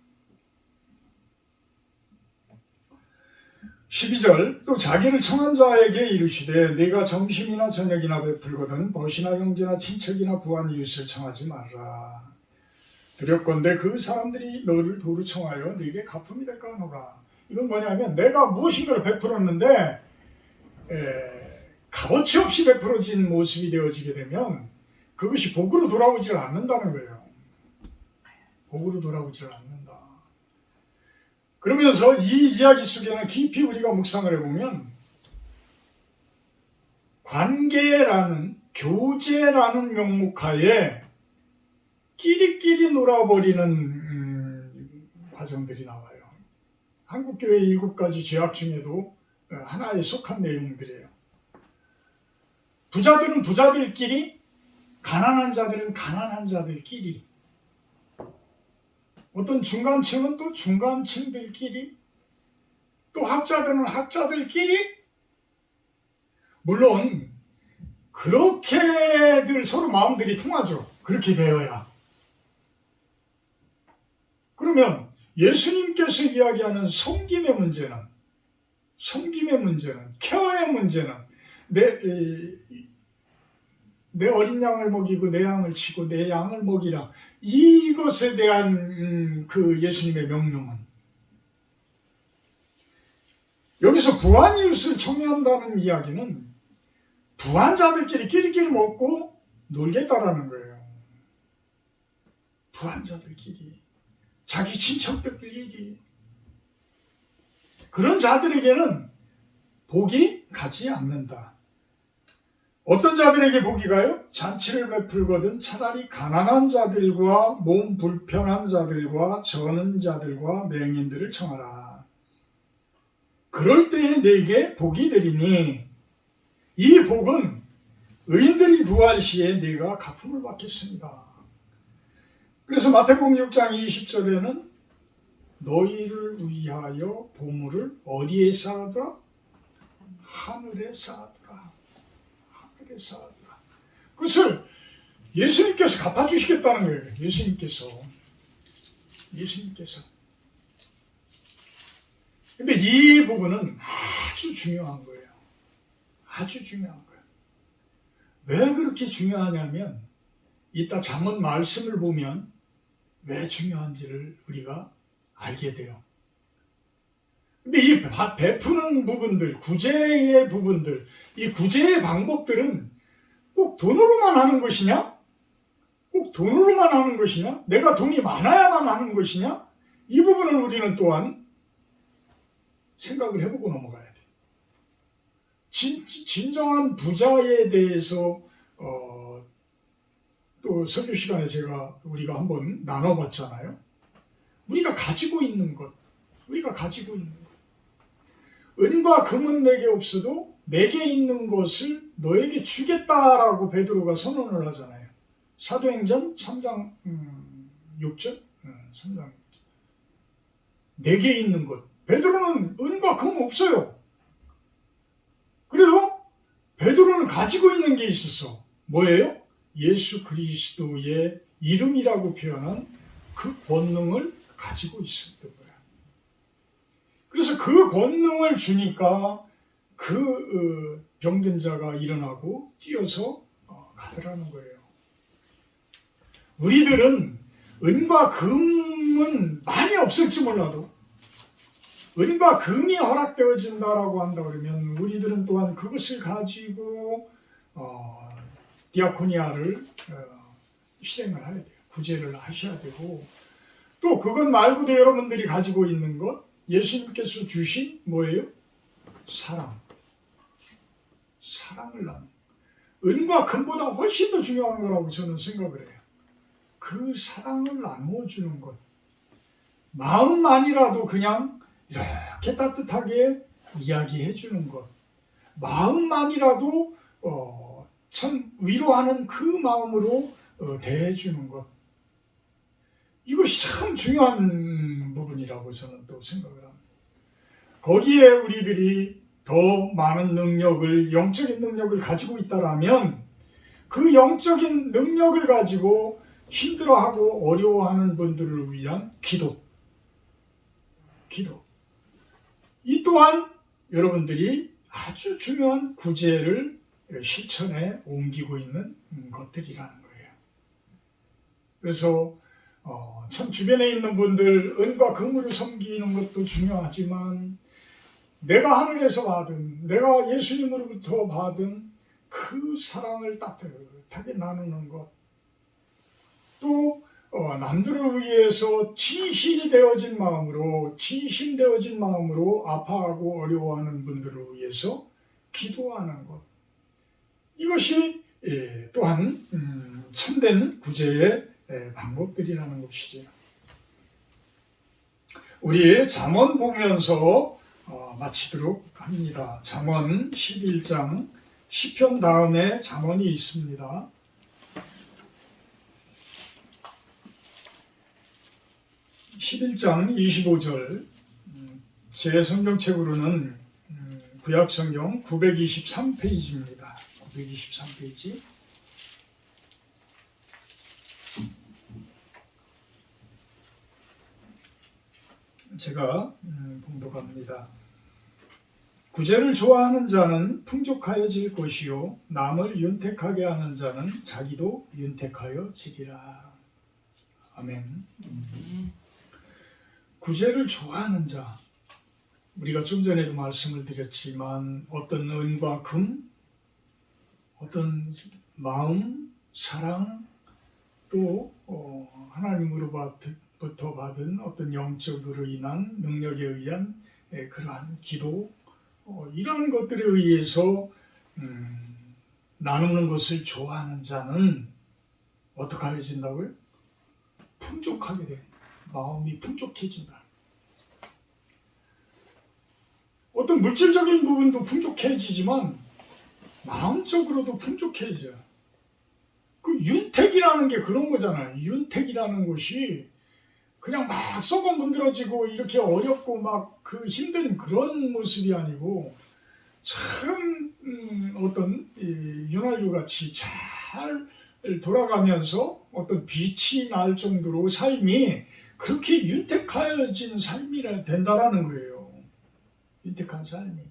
12절 또 자기를 청한 자에게 이르시되 네가 점심이나 저녁이나 베풀거든 벗이나 형제나 친척이나 부한 이웃을 청하지 말라. 두렵건대 그 사람들이 너를 도로 청하여 네게 갚음이 될까 하노라. 이건 뭐냐면 내가 무엇인가를 베풀었는데 값어치 없이 베풀어진 모습이 되어지게 되면 그것이 복으로 돌아오질 않는다는 거예요. 복으로 돌아오질 않는다. 그러면서 이 이야기 속에는 깊이 우리가 묵상을 해보면 관계라는, 교제라는 명목하에 끼리끼리 놀아버리는 과정들이 나와요. 한국교회 7가지 죄악 중에도 하나에 속한 내용들이에요. 부자들은 부자들끼리, 가난한 자들은 가난한 자들끼리, 어떤 중간층은 또 중간층들끼리, 또 학자들은 학자들끼리, 물론 그렇게들 서로 마음들이 통하죠. 그렇게 되어야. 그러면 예수님께서 이야기하는 섬김의 문제는, 케어의 문제는 내 어린 양을 먹이고 내 양을 치고 내 양을 먹이라. 이것에 대한 그 예수님의 명령은 여기서 부한 이웃을 청해한다는 이야기는 부한 자들끼리 끼리끼리 먹고 놀겠다라는 거예요. 부한 자들끼리, 자기 친척들끼리. 그런 자들에게는 복이 가지 않는다. 어떤 자들에게 복이 가요? 잔치를 베풀거든 차라리 가난한 자들과 몸 불편한 자들과 저는 자들과 맹인들을 청하라. 그럴 때에 네게 복이 되리니 이 복은 의인들이 부활 시에 네가 갚음을 받겠습니다. 그래서 마태복음 6장 20절에는 너희를 위하여 보물을 어디에 쌓아두라? 하늘에 쌓아두라. 하늘에 쌓아두라. 그것을 예수님께서 갚아주시겠다는 거예요. 예수님께서. 근데 이 부분은 아주 중요한 거예요. 아주 중요한 거예요. 왜 그렇게 중요하냐면 이따 잠언 말씀을 보면 왜 중요한지를 우리가 알게 돼요. 근데 이 베푸는 부분들, 구제의 부분들, 이 구제의 방법들은 꼭 돈으로만 하는 것이냐? 꼭 돈으로만 하는 것이냐? 내가 돈이 많아야만 하는 것이냐? 이 부분을 우리는 또한 생각을 해보고 넘어가야 돼요. 진정한 부자에 대해서 또 설교 시간에 우리가 한번 나눠봤잖아요. 우리가 가지고 있는 것. 은과 금은 내게 없어도 내게 있는 것을 너에게 주겠다라고 베드로가 선언을 하잖아요. 사도행전 3장 6절? 3장 6절. 내게 있는 것. 베드로는 은과 금 없어요. 그래도 베드로는 가지고 있는 게 있었어. 뭐예요? 예수 그리스도의 이름이라고 표현한 그 권능을 가지고 있었던 거야. 그래서 그 권능을 주니까 그 병든 자가 일어나고 뛰어서 가더라는 거예요. 우리들은 은과 금은 많이 없을지 몰라도 은과 금이 허락되어진다라고 한다 그러면 우리들은 또한 그것을 가지고 디아코니아를 실행을 해야 돼요. 구제를 하셔야 되고 또 그것 말고도 여러분들이 가지고 있는 것 예수님께서 주신 뭐예요? 사랑을 나누는 은과 금보다 훨씬 더 중요한 거라고 저는 생각을 해요. 그 사랑을 나누어주는 것 마음만이라도 그냥 이렇게 따뜻하게 이야기해 주는 것 마음만이라도 참 위로하는 그 마음으로 대해주는 것 이것이 참 중요한 부분이라고 저는 또 생각을 합니다. 거기에 우리들이 더 많은 능력을 영적인 능력을 가지고 있다라면 그 영적인 능력을 가지고 힘들어하고 어려워하는 분들을 위한 기도 이 또한 여러분들이 아주 중요한 구제를 실천에 옮기고 있는 것들이라는 거예요. 그래서 참 주변에 있는 분들 은과 금으로 섬기는 것도 중요하지만 내가 하늘에서 받은 내가 예수님으로부터 받은 그 사랑을 따뜻하게 나누는 것 또 남들을 위해서 진심되어진 마음으로 아파하고 어려워하는 분들을 위해서 기도하는 것 이것이 또한 참된 구제의 방법들이라는 것이죠. 우리 잠언 보면서 마치도록 합니다. 잠언 11장 시편 다음에 잠언이 있습니다. 11장 25절 제 성경책으로는 구약성경 923페이지입니다. 923페이지 제가 봉독합니다. 구제를 좋아하는 자는 풍족하여질 것이요 남을 윤택하게 하는 자는 자기도 윤택하여지리라. 아멘. 구제를 좋아하는 자 우리가 좀 전에도 말씀을 드렸지만 어떤 은과 금 어떤 마음, 사랑, 또 하나님으로부터 받은 어떤 영적으로 인한 능력에 의한 그러한 기도, 이러한 것들에 의해서 나누는 것을 좋아하는 자는 어떻게 하여진다고요? 풍족하게 돼. 마음이 풍족해진다. 어떤 물질적인 부분도 풍족해지지만 마음적으로도 풍족해져요. 그 윤택이라는 게 그런 거잖아요. 윤택이라는 것이 그냥 막 썩어 문드러지고 이렇게 어렵고 막 그 힘든 그런 모습이 아니고 참 어떤 윤활유 같이 잘 돌아가면서 어떤 빛이 날 정도로 삶이 그렇게 윤택하여진 삶이라 된다라는 거예요. 윤택한 삶이.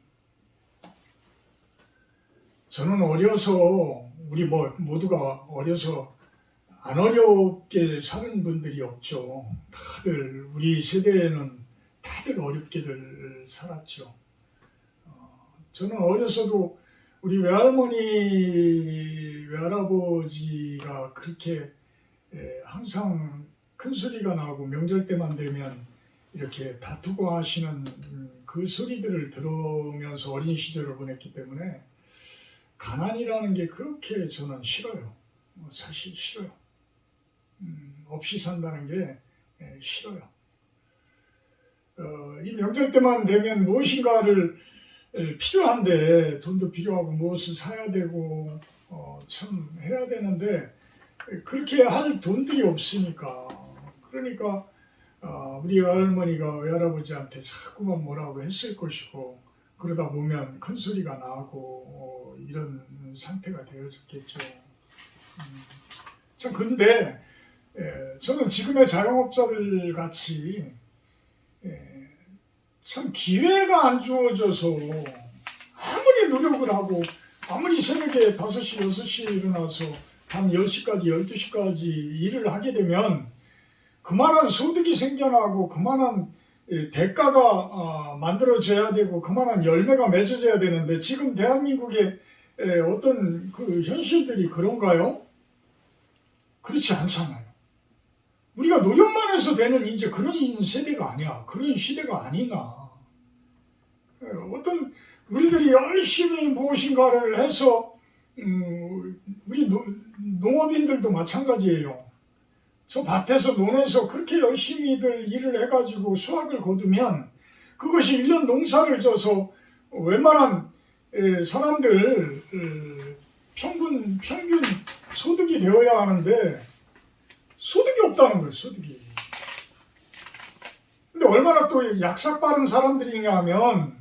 저는 어려서 우리 모두가 어려서 안 어렵게 사는 분들이 없죠. 다들 우리 세대에는 다들 어렵게들 살았죠. 저는 어려서도 우리 외할머니, 외할아버지가 그렇게 항상 큰 소리가 나고 명절 때만 되면 이렇게 다투고 하시는 그 소리들을 들으면서 어린 시절을 보냈기 때문에 가난이라는 게 그렇게 저는 싫어요. 사실 싫어요. 없이 산다는 게 싫어요. 이 명절 때만 되면 무엇인가를 필요한데 돈도 필요하고 무엇을 사야 되고 참 해야 되는데 그렇게 할 돈들이 없으니까 그러니까 우리 할머니가 외할아버지한테 자꾸만 뭐라고 했을 것이고 그러다 보면 큰 소리가 나고 이런 상태가 되어졌겠죠. 참 근데 저는 지금의 자영업자들 같이 참 기회가 안 주어져서 아무리 노력을 하고 아무리 새벽에 5시, 6시에 일어나서 밤 10시까지, 12시까지 일을 하게 되면 그만한 소득이 생겨나고 그만한 대가가 만들어져야 되고 그만한 열매가 맺어져야 되는데 지금 대한민국의 어떤 그 현실들이 그런가요? 그렇지 않잖아요. 우리가 노력만 해서 되는 이제 그런 세대가 아니야. 그런 시대가 아니나. 어떤 우리들이 열심히 무엇인가를 해서 우리 농업인들도 마찬가지예요. 저 밭에서 논에서 그렇게 열심히들 일을 해가지고 수확을 거두면 그것이 1년 농사를 져서 웬만한 사람들 평균 소득이 되어야 하는데 소득이 없다는 거예요. 소득이. 근데 얼마나 또 약삭 빠른 사람들이냐 하면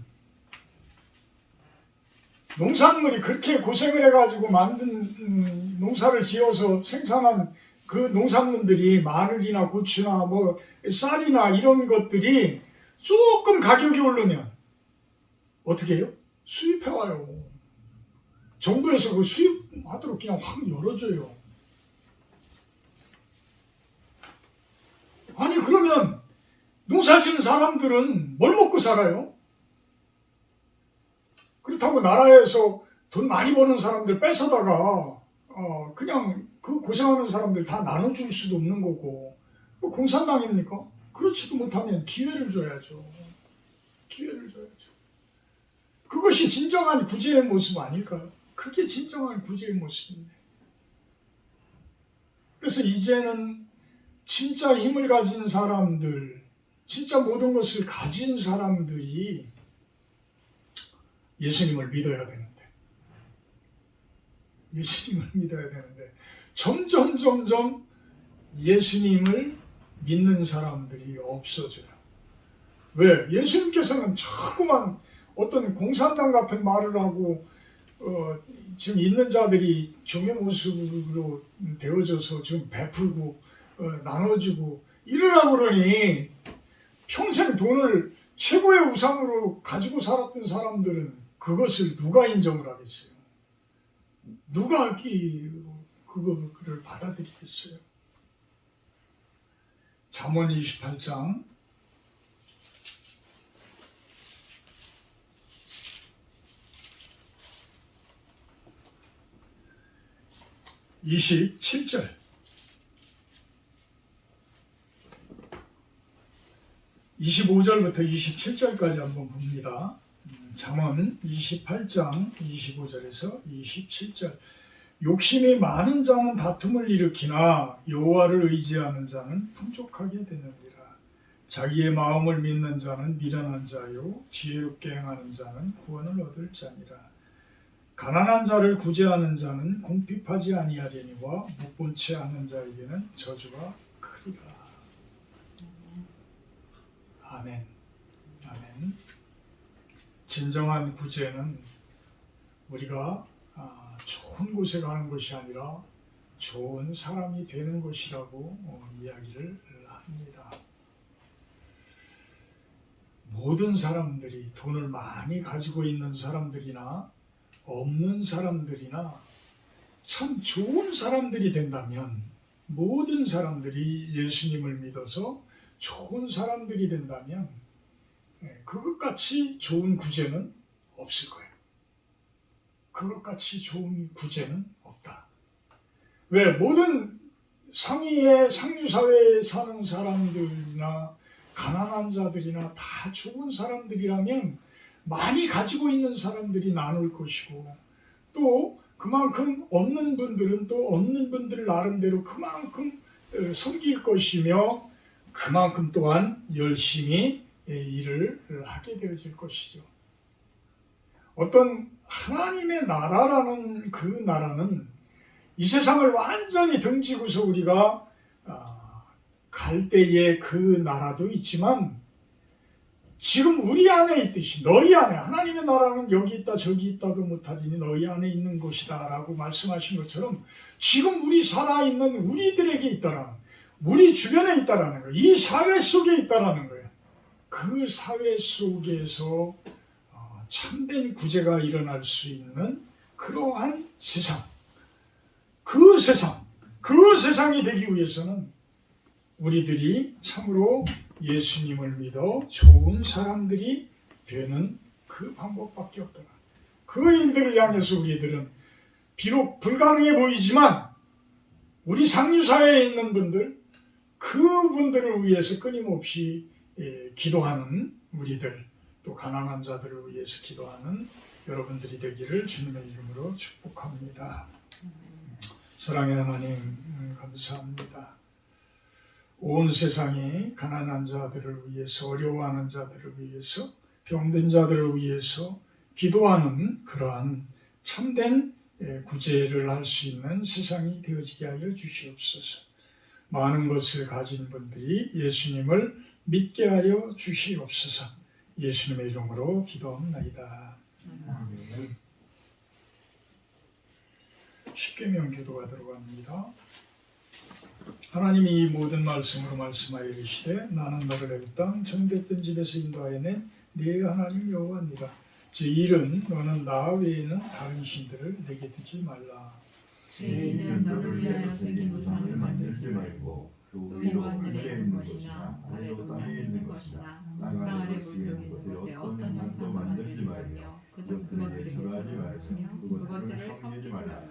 농산물이 그렇게 고생을 해가지고 만든 농사를 지어서 생산한 그 농산물들이 마늘이나 고추나 뭐 쌀이나 이런 것들이 조금 가격이 오르면 어떻게 해요? 수입해와요. 정부에서 그 수입하도록 그냥 확 열어줘요. 아니 그러면 농사 지는 사람들은 뭘 먹고 살아요? 그렇다고 나라에서 돈 많이 버는 사람들 뺏어다가 그냥 그 고생하는 사람들 다 나눠줄 수도 없는 거고 공산당입니까? 그렇지도 못하면 기회를 줘야죠. 기회를 줘야죠. 그것이 진정한 구제의 모습 아닐까요? 그게 진정한 구제의 모습인데. 그래서 이제는 진짜 힘을 가진 사람들, 진짜 모든 것을 가진 사람들이 예수님을 믿어야 되는데 예수님을 믿어야 되는데 점점 예수님을 믿는 사람들이 없어져요. 왜? 예수님께서는 자꾸만 어떤 공산당 같은 말을 하고 지금 있는 자들이 종의 모습으로 되어져서 지금 베풀고 나눠주고 이러라고 그러니 평생 돈을 최고의 우상으로 가지고 살았던 사람들은 그것을 누가 인정을 하겠어요? 누가 그거를 받아들이겠어요? 잠언 28장 27절. 25절부터 27절까지 한번 봅니다. 잠언 28장 25절에서 27절. 욕심이 많은 자는 다툼을 일으키나 여호와를 의지하는 자는 풍족하게 되느니라. 자기의 마음을 믿는 자는 미련한 자요 지혜롭게 행하는 자는 구원을 얻을 자니라. 가난한 자를 구제하는 자는 궁핍하지 아니하리니와 못 채 하는 자에게는 저주가 크리라. 아멘. 아멘. 진정한 구제는 우리가 좋은 곳에 가는 것이 아니라 좋은 사람이 되는 것이라고 이야기를 합니다. 모든 사람들이 돈을 많이 가지고 있는 사람들이나 없는 사람들이나 참 좋은 사람들이 된다면, 모든 사람들이 예수님을 믿어서 좋은 사람들이 된다면 그것같이 좋은 구제는 없을 거예요. 그것같이 좋은 구제는 없다. 왜? 모든 상류사회에 사는 사람들이나 가난한 자들이나 다 좋은 사람들이라면 많이 가지고 있는 사람들이 나눌 것이고, 또 그만큼 없는 분들은 또 없는 분들 나름대로 그만큼 섬길 것이며, 그만큼 또한 열심히 일을 하게 되어질 것이죠. 어떤 하나님의 나라라는 그 나라는 이 세상을 완전히 등지고서 우리가 갈 때의 그 나라도 있지만, 지금 우리 안에 있듯이 너희 안에, 하나님의 나라는 여기 있다 저기 있다도 못하리니 너희 안에 있는 것이다 라고 말씀하신 것처럼 지금 우리 살아있는 우리들에게 있다라는, 우리 주변에 있다라는 거예요. 이 사회 속에 있다라는 거예요. 그 사회 속에서 참된 구제가 일어날 수 있는 그러한 세상, 그 세상이 되기 위해서는 우리들이 참으로 예수님을 믿어 좋은 사람들이 되는 그 방법밖에 없더라. 그 일들을 향해서 우리들은 비록 불가능해 보이지만 우리 상류사회에 있는 분들, 그분들을 위해서 끊임없이 기도하는 우리들, 또 가난한 자들을 위해서 기도하는 여러분들이 되기를 주님의 이름으로 축복합니다. 사랑의 하나님, 감사합니다. 온 세상이 가난한 자들을 위해서, 어려워하는 자들을 위해서, 병든 자들을 위해서 기도하는 그러한 참된 구제를 할 수 있는 세상이 되어지게 하여 주시옵소서. 많은 것을 가진 분들이 예수님을 믿게 하여 주시옵소서. 예수님의 이름으로 기도합나이다. 십계명 기도가 들어갑니다. 하나님이 이 모든 말씀으로 말씀하여 이르시되 나는 너를 애굽 땅 정됐던 집에서 인도하여 낸 네 하나님 여호와니라. 제1은 너는 나 외에는 다른 신들을 내게 두지 말라. 제2는 너를 위하여 새긴 우상을 만들지 말고 그 위로 하늘에 있는 것이나 아래로 땅에 있는 것이나 땅 아래 물속에 있는 것에 어떤 형상도 만들지 말며 그것들에게 절하지 말며 그것들을 섬기지 말라.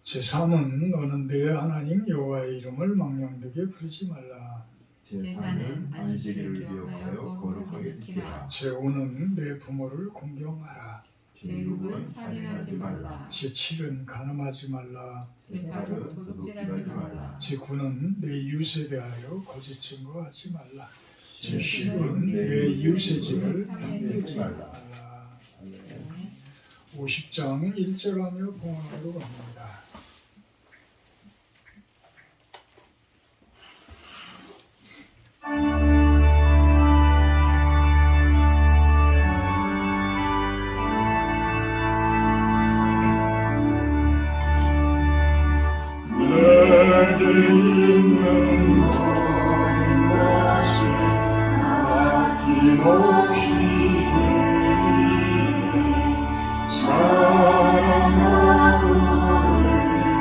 제3은 너는 네 하나님 여호와의 이름을 망령되게 부르지 말라. 제4는 안식일을 기억하여 거룩하게 지키라. 제5는 내 부모를 공경하라. 제6은 살인하지 말라. 제7은 간음하지 말라. 제8은 도둑질하지 말라. 제9는 내 이웃에 대하여 거짓 증거하지 말라. 제10은 내 이웃의 집을 탐내지 말라. 50장 1절하며 봉헌하러 갑니다. 내게 있는 모든 것을 아낌없이 드리니 사랑하고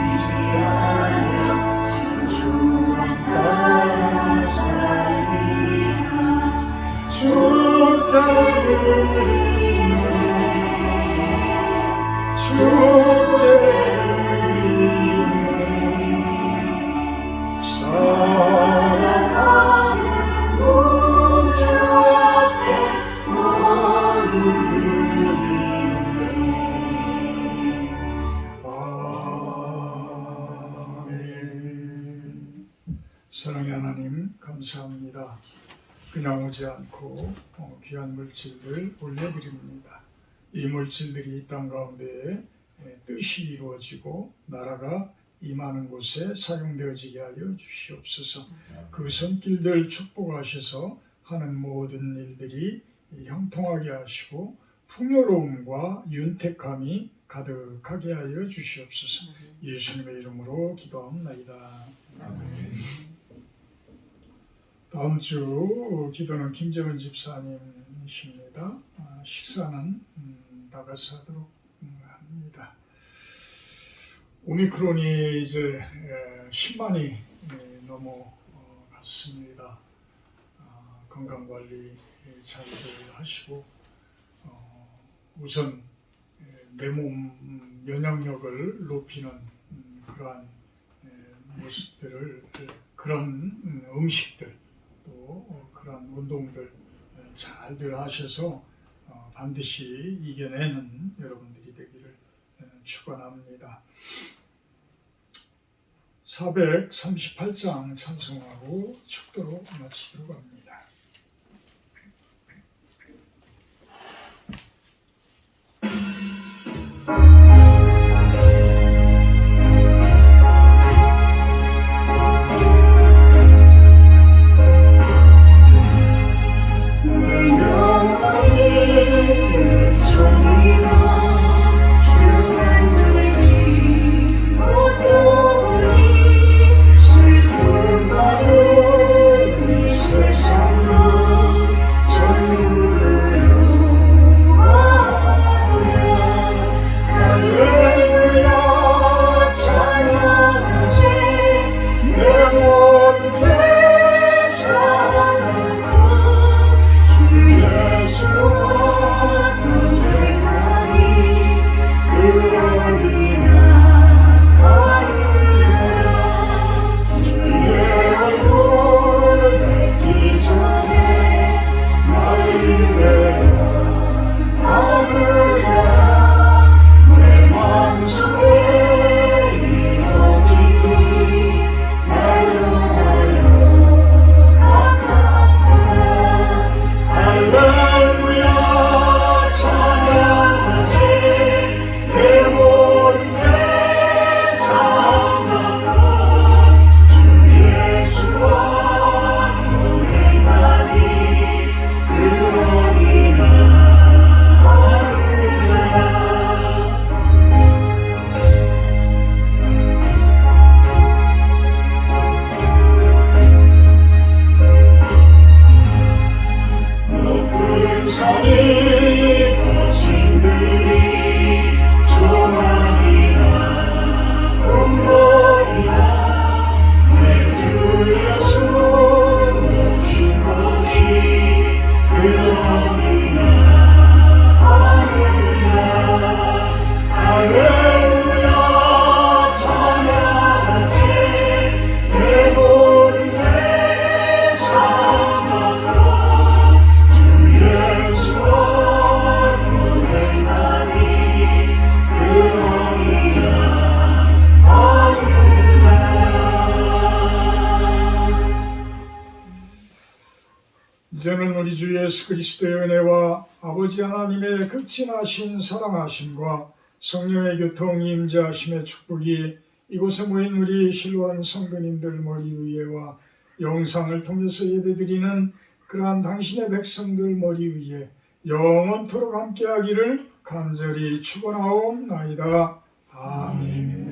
의지하여 주만 따라 살리라. 축자드리며 축자드리며 그냥 오지 않고 귀한 물질들 올려드립니다. 이 물질들이 이 땅 가운데 뜻이 이루어지고 나라가 임하는 곳에 사용되어지게 하여 주시옵소서. 그 손길들 축복하셔서 하는 모든 일들이 형통하게 하시고 풍요로움과 윤택함이 가득하게 하여 주시옵소서. 예수님의 이름으로 기도합나이다. 아멘. 다음 주 기도는 김재원 집사님이십니다. 식사는 나가서 하도록 합니다. 오미크론이 이제 10만이 넘어갔습니다. 건강관리 잘들 하시고 우선 내 몸 면역력을 높이는 그러한 모습들을, 그런 음식들 또 그런 운동들 잘들 하셔서 반드시 이겨내는 여러분들이 되기를 축원합니다. 438장 찬송하고 축도로 마치도록 합니다. 이제는 우리 주 예수 그리스도의 은혜와 아버지 하나님의 극진하신 사랑하심과 성령의 교통 임재하심의 축복이 이곳에 모인 우리 실로암 성도님들 머리 위에와 영상을 통해서 예배드리는 그러한 당신의 백성들 머리 위에 영원토록 함께하기를 간절히 축원하옵나이다. 아멘.